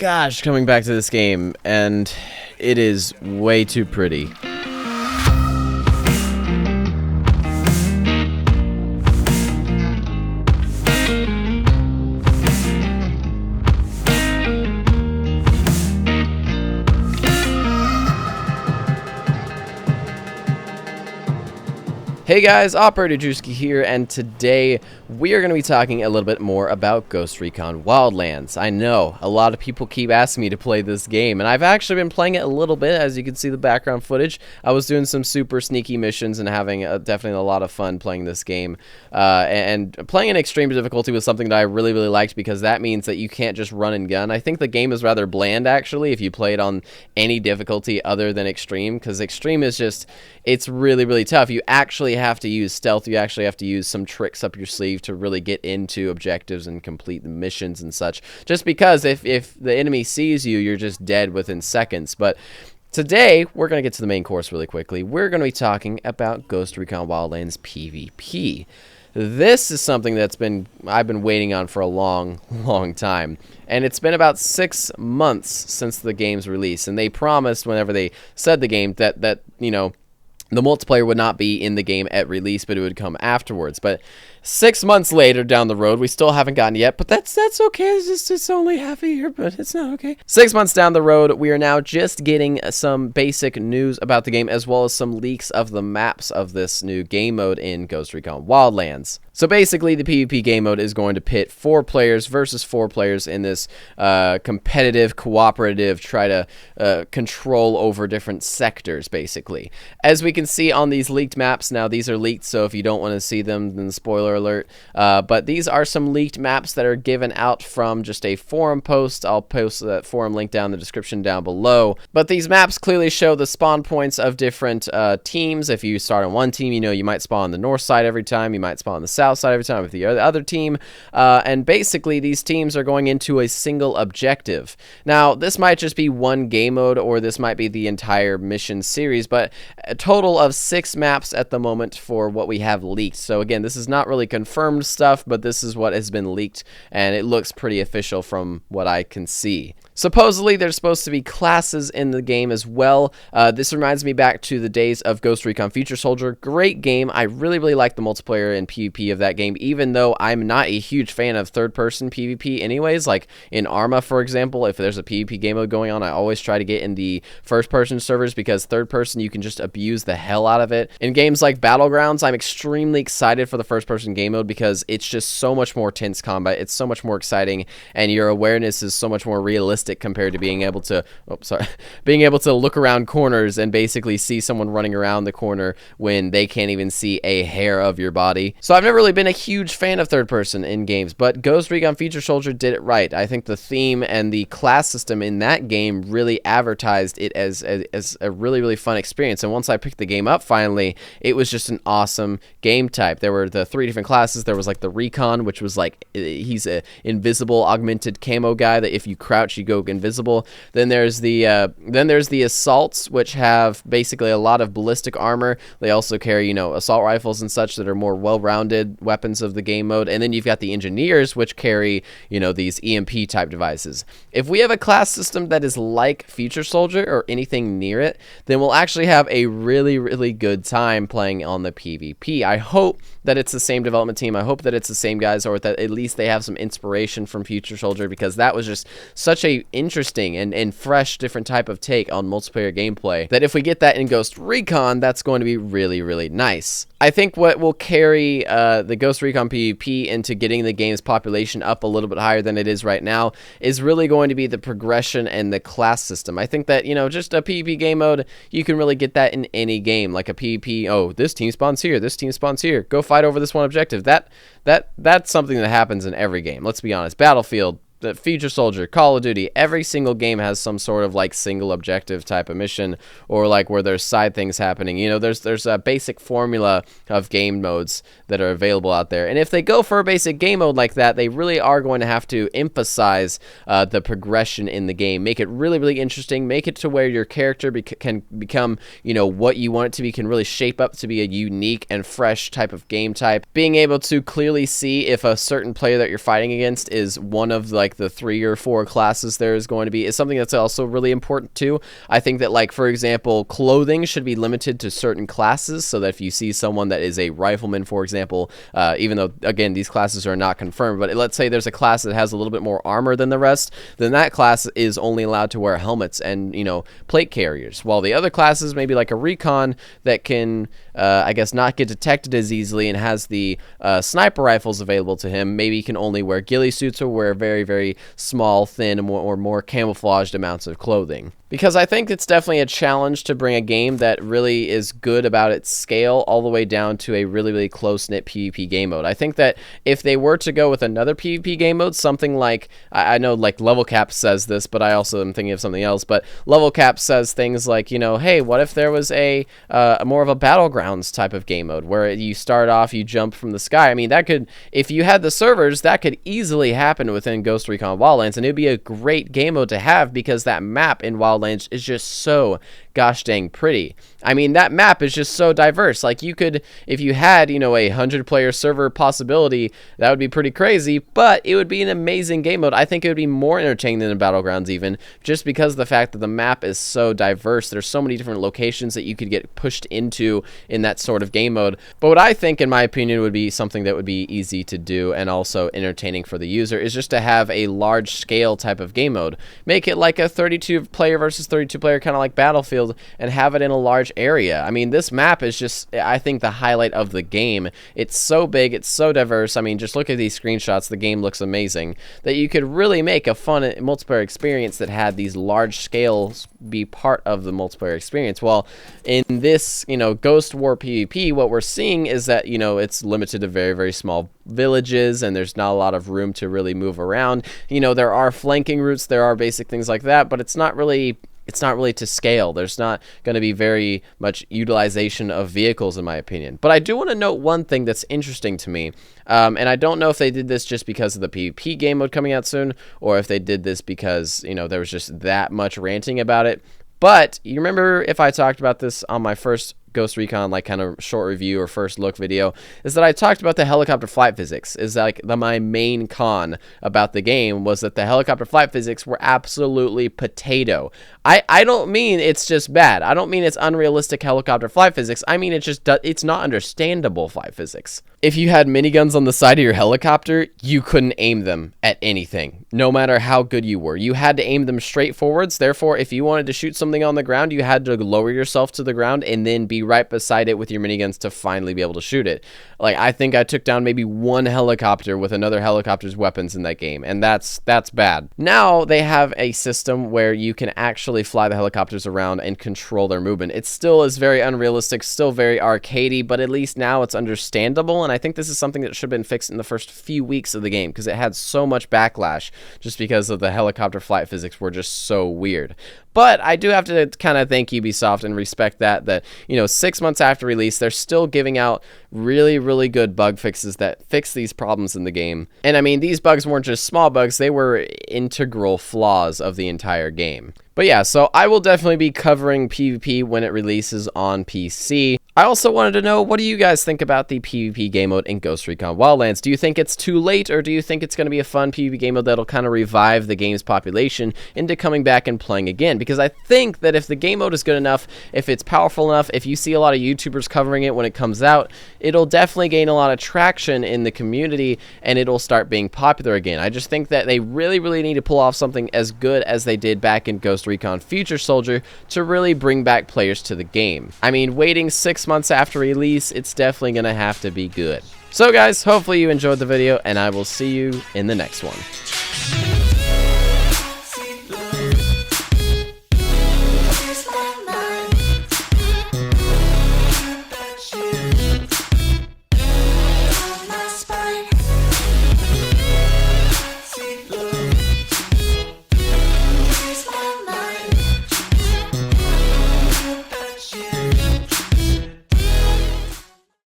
gosh, coming back to this game, and it is way too pretty. Hey guys, Operator Drewski here, and today we are going to be talking a little bit more about Ghost Recon Wildlands. I know, a lot of people keep asking me to play this game, and I've actually been playing it a little bit. As you can see the background footage, I was doing some super sneaky missions and having definitely a lot of fun playing this game. And playing in extreme difficulty was something that I really liked, because that means that you can't just run and gun. I think the game is rather bland, actually, if you play it on any difficulty other than extreme, because extreme is just, it's really tough. You actually have to use stealth. You actually have to use some tricks up your sleeve to really get into objectives and complete the missions and such. Just because if the enemy sees you, you're just dead within seconds. But today, we're going to get to the main course really quickly. We're going to be talking about Ghost Recon Wildlands PvP. This is something that's I've been waiting on for a long time. And it's been about 6 months since the game's release. And they promised whenever they said the game that you know, the multiplayer would not be in the game at release, but it would come afterwards. But 6 months later down the road, we still haven't gotten it yet, but that's okay. It's only half a year, but it's not okay. 6 months down the road, we are now just getting some basic news about the game, as well as some leaks of the maps of this new game mode in Ghost Recon Wildlands. So basically, the PvP game mode is going to pit 4 players versus 4 players in this competitive, cooperative, try to control over different sectors, basically. As we can see on these leaked maps, now these are leaked, so if you don't want to see them, then spoiler alert. But these are some leaked maps that are given out from just a forum post. I'll post that forum link down in the description down below. But these maps clearly show the spawn points of different teams. If you start on one team, you know you might spawn on the north side every time. You might spawn on the south side every time with the other team. And basically, these teams are going into a single objective. Now, this might just be one game mode, or this might be the entire mission series, but a total of 6 maps at the moment for what we have leaked. So again, this is not really confirmed stuff, but this is what has been leaked, and it looks pretty official from what I can see. Supposedly, there's supposed to be classes in the game as well. This reminds me back to the days of Ghost Recon Future Soldier. Great game. I really like the multiplayer and PvP of that game, even though I'm not a huge fan of third-person PvP anyways. Like in Arma, for example, if there's a PvP game mode going on, I always try to get in the first-person servers, because third-person, you can just abuse the hell out of it. In games like Battlegrounds, I'm extremely excited for the first-person game mode, because it's just so much more tense combat. It's so much more exciting, and your awareness is so much more realistic compared to being able to being able to look around corners and basically see someone running around the corner when they can't even see a hair of your body. So I've never really been a huge fan of third person in games, but Ghost Recon Future Soldier did it right. I think the theme and the class system in that game really advertised it as a really fun experience. And once I picked the game up finally, it was just an awesome game type. There were the 3 different classes. There was like the RECON, which was like, he's a invisible augmented camo guy that if you crouch you go invisible. Then there's the assaults, which have basically a lot of ballistic armor. They also carry, you know, assault rifles and such that are more well-rounded weapons of the game mode. And then you've got the engineers, which carry, you know, these EMP type devices. If we have a class system that is like Future Soldier or anything near it, then we'll actually have a really good time playing on the PvP. I hope that it's the same development team. I hope that it's the same guys, or that at least they have some inspiration from Future Soldier, because that was just such a interesting and fresh different type of take on multiplayer gameplay, that if we get that in Ghost Recon, that's going to be really nice. I think what will carry the Ghost Recon PvP into getting the game's population up a little bit higher than it is right now is really going to be the progression and the class system. I think that, you know, just a PvP game mode, you can really get that in any game. Like a PvP, oh, this team spawns here, this team spawns here, go fight over this one objective. That's something that happens in every game. Let's be honest. Battlefield, the Future Soldier, Call of Duty, every single game has some sort of like single objective type of mission, or like where there's side things happening. You know, there's a basic formula of game modes that are available out there. And if they go for a basic game mode like that, they really are going to have to emphasize the progression in the game. Make it really interesting. Make it to where your character can become, you know, what you want it to be, can really shape up to be a unique and fresh type of game type. Being able to clearly see if a certain player that you're fighting against is one of like like the 3 or 4 classes there is going to be is something that's also really important too. I think that, like, for example, clothing should be limited to certain classes, so that if you see someone that is a rifleman, for example, even though, again, these classes are not confirmed, but let's say there's a class that has a little bit more armor than the rest, then that class is only allowed to wear helmets and, you know, plate carriers, while the other classes, maybe like a recon that can, I guess, not get detected as easily and has the sniper rifles available to him, maybe he can only wear ghillie suits or wear very, very small, thin, or more camouflaged amounts of clothing. Because I think it's definitely a challenge to bring a game that really is good about its scale all the way down to a really, really close-knit PvP game mode. I think that if they were to go with another PvP game mode, something like, I know like Level Cap says this, but I also am thinking of something else, but Level Cap says things like, you know, hey, what if there was a more of a Battlegrounds type of game mode where you start off, you jump from the sky? I mean, that could, if you had the servers, that could easily happen within Ghost Recon Wildlands, and it'd be a great game mode to have because that map in Wildlands is just so gosh dang pretty. I mean, that map is just so diverse. Like, you could, if you had, you know, a 100-player server possibility, that would be pretty crazy, but it would be an amazing game mode. I think it would be more entertaining than Battlegrounds even, just because of the fact that the map is so diverse. There's so many different locations that you could get pushed into in that sort of game mode. But what I think, in my opinion, would be something that would be easy to do and also entertaining for the user is just to have a large-scale type of game mode. Make it like a 32-player versus 32-player, kind of like Battlefield, and have it in a large area. I mean, this map is just, I think, the highlight of the game. It's so big, it's so diverse. I mean, just look at these screenshots. The game looks amazing. That you could really make a fun multiplayer experience that had these large scales be part of the multiplayer experience. Well, in this, you know, Ghost War PvP, what we're seeing is that, you know, it's limited to very, very small villages, and there's not a lot of room to really move around. You know, there are flanking routes, there are basic things like that, but it's not really to scale. There's not going to be very much utilization of vehicles, in my opinion. But I do want to note one thing that's interesting to me, and I don't know if they did this just because of the PvP game mode coming out soon, or if they did this because, you know, there was just that much ranting about it. But you remember, if I talked about this on my first Ghost Recon, like, kind of short review or first look video, is that I talked about the helicopter flight physics. Is like my main con about the game was that the helicopter flight physics were absolutely potato. I don't mean it's just bad. I don't mean it's unrealistic helicopter flight physics. I mean it's not understandable flight physics. If you had miniguns on the side of your helicopter, you couldn't aim them at anything, no matter how good you were. You had to aim them straight forwards. Therefore, if you wanted to shoot something on the ground, you had to lower yourself to the ground and then be right beside it with your miniguns to finally be able to shoot it. Like, I think I took down maybe one helicopter with another helicopter's weapons in that game, and that's bad. Now they have a system where you can actually fly the helicopters around and control their movement. It still is very unrealistic, still very arcadey, but at least now it's understandable, and I think this is something that should have been fixed in the first few weeks of the game, because it had so much backlash just because of the helicopter flight physics were just so weird. But I do have to kind of thank Ubisoft and respect that, you know, 6 months after release, they're still giving out really, really good bug fixes that fix these problems in the game. And I mean, these bugs weren't just small bugs, they were integral flaws of the entire game. But yeah, so I will definitely be covering PvP when it releases on PC. I also wanted to know, what do you guys think about the PvP game mode in Ghost Recon Wildlands? Do you think it's too late, or do you think it's going to be a fun PvP game mode that'll kind of revive the game's population into coming back and playing again? Because I think that if the game mode is good enough, if it's powerful enough, if you see a lot of YouTubers covering it when it comes out, it'll definitely gain a lot of traction in the community, and it'll start being popular again. I just think that they really, really need to pull off something as good as they did back in Ghost Recon Future Soldier to really bring back players to the game. I mean, waiting 6 months after release, it's definitely going to have to be good. So guys, hopefully you enjoyed the video, and I will see you in the next one.